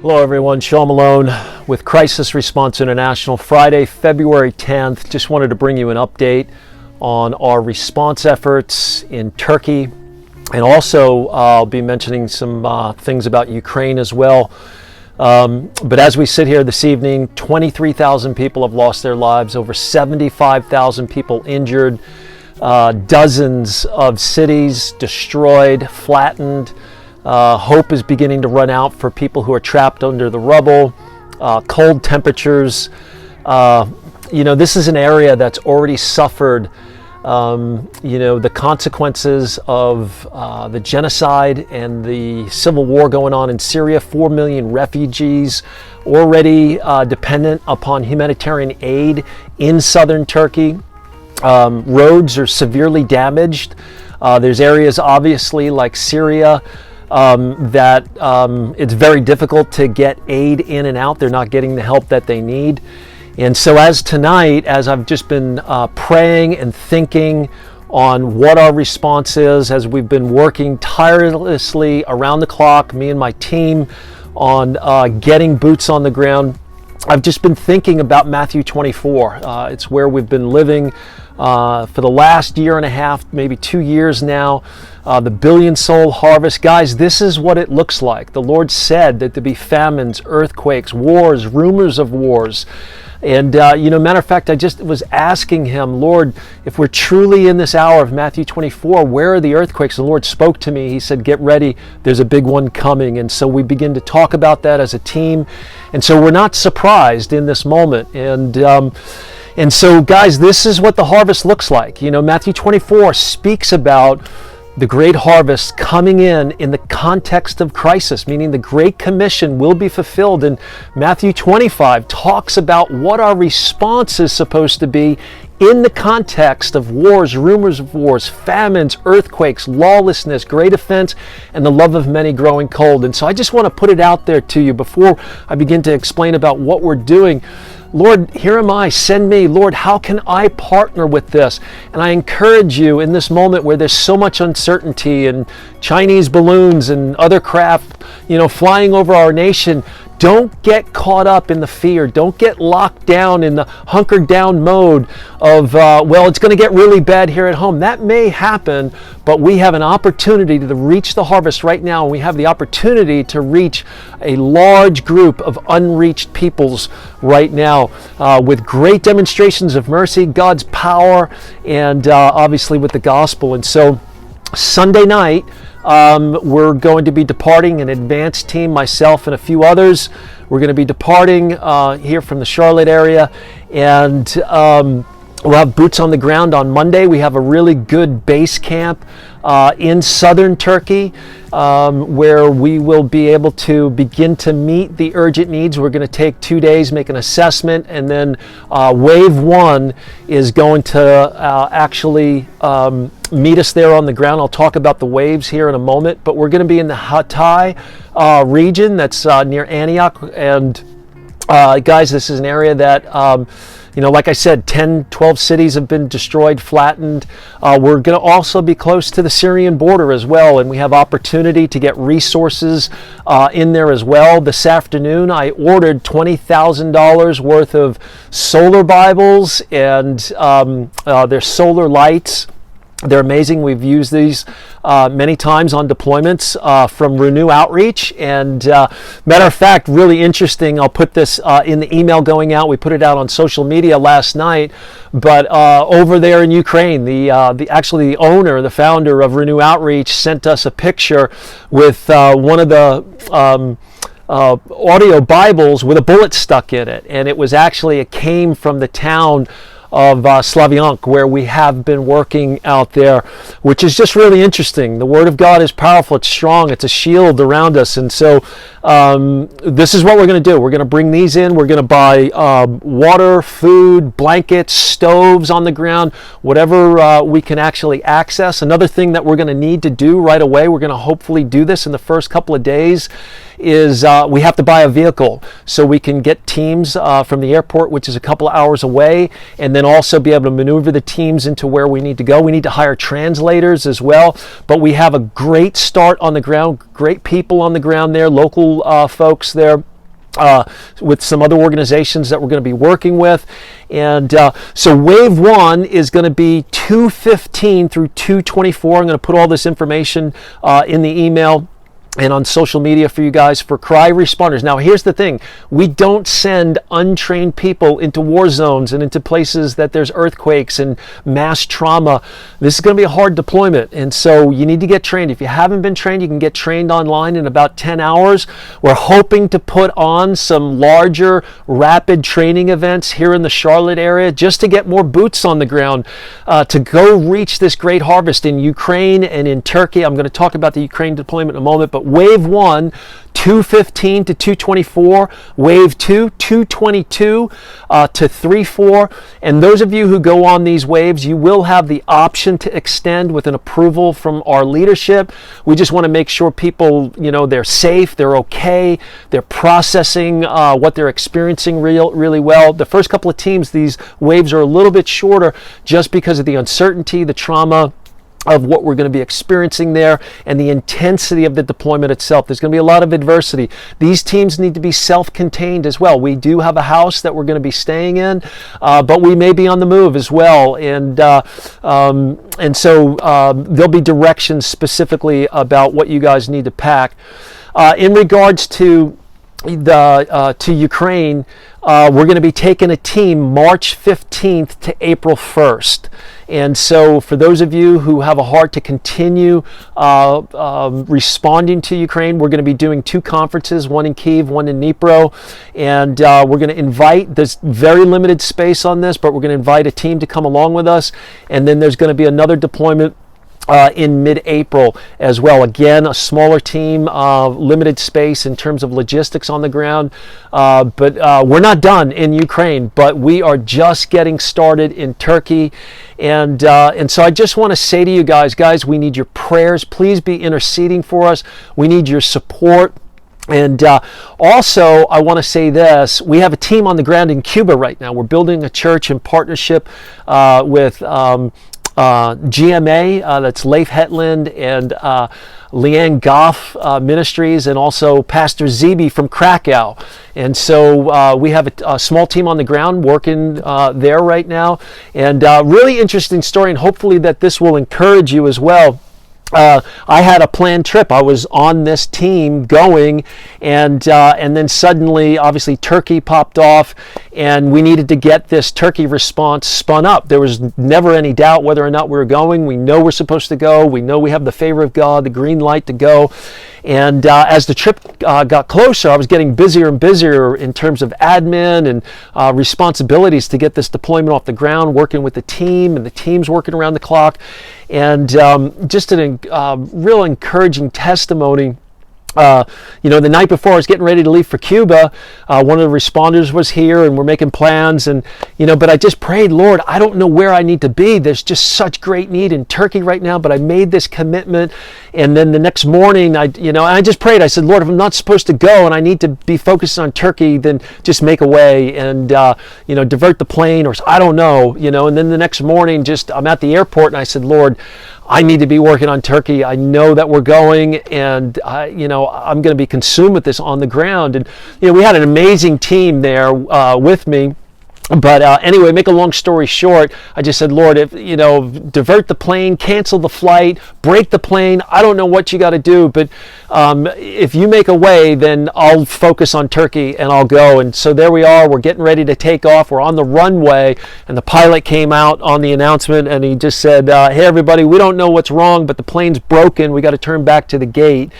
Hello everyone, Sean Malone with Crisis Response International. Friday, February 10th. Just wanted to bring you an update on our response efforts in Turkey. And also I'll be mentioning some things about Ukraine as well. But as we sit here this evening, 23,000 people have lost their lives, over 75,000 people injured, dozens of cities destroyed, flattened. Hope is beginning to run out for people who are trapped under the rubble, cold temperatures. This is an area that's already suffered, the consequences of the genocide and the civil war going on in Syria. 4 million refugees already dependent upon humanitarian aid in southern Turkey. Roads are severely damaged. There's areas, obviously, like Syria, that it's very difficult to get aid in and out. They're not getting the help that they need. And so as tonight, as I've just been praying and thinking on what our response is, as we've been working tirelessly around the clock, me and my team, on getting boots on the ground, I've just been thinking about Matthew 24. It's where we've been living for the last year and a half, maybe 2 years now. The billion soul harvest. Guys, this is what it looks like. The Lord said that there'd be famines, earthquakes, wars, rumors of wars. And, matter of fact, I just was asking him, Lord, if we're truly in this hour of Matthew 24, where are the earthquakes? The Lord spoke to me. He said, get ready. There's a big one coming. And so we begin to talk about that as a team. And so we're not surprised in this moment. And so, guys, this is what the harvest looks like. Matthew 24 speaks about the great harvest coming in the context of crisis, meaning the Great Commission will be fulfilled. And Matthew 25 talks about what our response is supposed to be in the context of wars, rumors of wars, famines, earthquakes, lawlessness, great offense, and the love of many growing cold. And so I just want to put it out there to you before I begin to explain about what we're doing. Lord, here am I, send me. Lord, how can I partner with this? And I encourage you in this moment where there's so much uncertainty and Chinese balloons and other craft, flying over our nation, don't get caught up in the fear. Don't get locked down in the hunkered down mode of, it's going to get really bad here at home. That may happen, but we have an opportunity to reach the harvest right now. And we have the opportunity to reach a large group of unreached peoples right now with great demonstrations of mercy, God's power, and obviously with the gospel. And so Sunday night, we're going to be departing an advanced team, myself and a few others. We're going to be departing here from the Charlotte area, and we'll have boots on the ground on Monday. We have a really good base camp in southern Turkey where we will be able to begin to meet the urgent needs. We're going to take 2 days, make an assessment, and then wave one is going to actually meet us there on the ground. I'll talk about the waves here in a moment, but we're going to be in the Hatay region that's near Antioch. And guys, this is an area that like I said, 10, 12 cities have been destroyed, flattened. We're going to also be close to the Syrian border as well, and we have opportunity to get resources in there as well. This afternoon, I ordered $20,000 worth of solar Bibles and their solar lights. They're amazing. We've used these many times on deployments from Renew Outreach. And matter of fact, really interesting, I'll put this in the email going out. We put it out on social media last night. But over there in Ukraine, the owner, the founder of Renew Outreach, sent us a picture with one of the audio Bibles with a bullet stuck in it. And it came from the town of Slavyansk, where we have been working out there, which is just really interesting. The Word of God is powerful, it's strong, it's a shield around us. And so this is what we're going to do. We're going to bring these in. We're going to buy water, food, blankets, stoves on the ground, whatever we can actually access. Another thing that we're going to need to do right away, we're going to hopefully do this in the first couple of days, is we have to buy a vehicle so we can get teams from the airport, which is a couple of hours away, and then also be able to maneuver the teams into where we need to go. We need to hire translators as well, but we have a great start on the ground, great people on the ground there, local folks there. with some other organizations that we're going to be working with. And so wave 1 is going to be 215 through 224. I'm going to put all this information in the email and on social media for you guys for cry responders. Now, here's the thing. We don't send untrained people into war zones and into places that there's earthquakes and mass trauma. This is going to be a hard deployment, and so you need to get trained. If you haven't been trained, you can get trained online in about 10 hours. We're hoping to put on some larger, rapid training events here in the Charlotte area just to get more boots on the ground to go reach this great harvest in Ukraine and in Turkey. I'm going to talk about the Ukraine deployment in a moment, but wave 1, 215 to 224, wave 2, 222 to 34. And those of you who go on these waves, you will have the option to extend with an approval from our leadership. We just want to make sure people, they're safe, they're okay, they're processing what they're experiencing really well. The first couple of teams, these waves are a little bit shorter just because of the uncertainty, the trauma of what we're going to be experiencing there, and the intensity of the deployment itself. There's going to be a lot of adversity. These teams need to be self-contained as well. We do have a house that we're going to be staying in, but we may be on the move as well, and so there'll be directions specifically about what you guys need to pack. In regards to Ukraine, we're going to be taking a team March 15th to April 1st. And so for those of you who have a heart to continue responding to Ukraine, we're going to be doing 2 conferences, one in Kyiv, one in Dnipro. And we're going to invite, there's very limited space on this, but we're going to invite a team to come along with us. And then there's going to be another deployment in mid-April as well. Again, a smaller team, limited space in terms of logistics on the ground. But we're not done in Ukraine, but we are just getting started in Turkey. And so I just want to say to you guys, we need your prayers. Please be interceding for us. We need your support. And also, I want to say this. We have a team on the ground in Cuba right now. We're building a church in partnership with GMA, that's Leif Hetland and Leanne Goff Ministries, and also Pastor Zeeby from Krakow. And so we have a small team on the ground working there right now. And really interesting story, and hopefully that this will encourage you as well. I had a planned trip. I was on this team going, and then suddenly, obviously, Turkey popped off, and we needed to get this Turkey response spun up. There was never any doubt whether or not we were going. We know we're supposed to go. We know we have the favor of God, the green light to go. And as the trip got closer, I was getting busier and busier in terms of admin and responsibilities to get this deployment off the ground, working with the team, and the team's working around the clock. And just a real encouraging testimony. The night before I was getting ready to leave for Cuba, one of the responders was here, and we're making plans, and but I just prayed, Lord, I don't know where I need to be. There's just such great need in Turkey right now, but I made this commitment. And then the next morning, I just prayed. I said, Lord, if I'm not supposed to go and I need to be focused on Turkey, then just make a way and divert the plane, or I don't know, And then the next morning, I'm at the airport, and I said, Lord, I need to be working on Turkey. I know that we're going, and I'm going to be consumed with this on the ground. And we had an amazing team there with me. But anyway, make a long story short, I just said, Lord, if divert the plane, cancel the flight, break the plane. I don't know what you got to do, but if you make a way, then I'll focus on Turkey and I'll go. And so there we are. We're getting ready to take off. We're on the runway, and the pilot came out on the announcement, and he just said, hey, everybody, we don't know what's wrong, but the plane's broken. We got to turn back to the gate.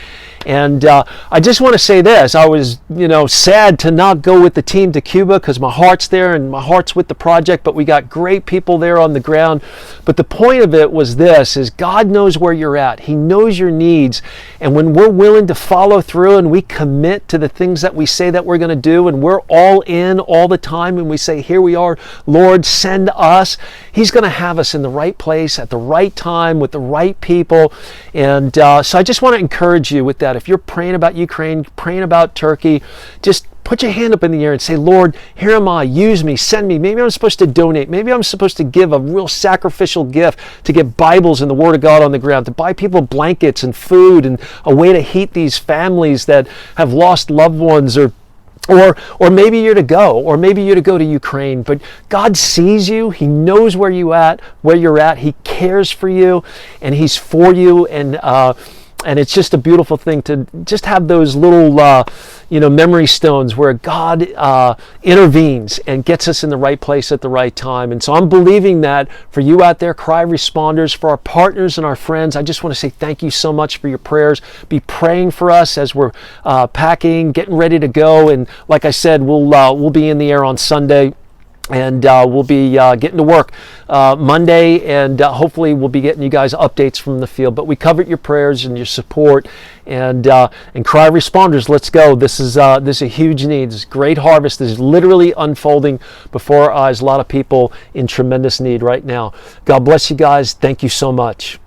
And I just want to say this. I was, sad to not go with the team to Cuba because my heart's there and my heart's with the project, but we got great people there on the ground. But the point of it was this, is God knows where you're at. He knows your needs. And when we're willing to follow through and we commit to the things that we say that we're going to do, and we're all in all the time, and we say, here we are, Lord, send us, He's going to have us in the right place at the right time with the right people. And so I just want to encourage you with that. If you're praying about Ukraine, praying about Turkey, just put your hand up in the air and say, Lord, here am I, use me, send me. Maybe I'm supposed to donate. Maybe I'm supposed to give a real sacrificial gift to get Bibles and the Word of God on the ground, to buy people blankets and food and a way to heat these families that have lost loved ones, or or maybe you're to go, or maybe you're to go to Ukraine. But God sees you. He knows where you're at. He cares for you, and He's for you. And it's just a beautiful thing to just have those little, memory stones where God intervenes and gets us in the right place at the right time. And so I'm believing that for you out there, cry responders, for our partners and our friends. I just want to say thank you so much for your prayers. Be praying for us as we're packing, getting ready to go. And like I said, we'll be in the air on Sunday. And we'll be getting to work Monday, and hopefully we'll be getting you guys updates from the field. But we covered your prayers and your support, and cry responders. Let's go. This is a huge need. This great harvest is literally unfolding before our eyes. A lot of people in tremendous need right now. God bless you guys. Thank you so much.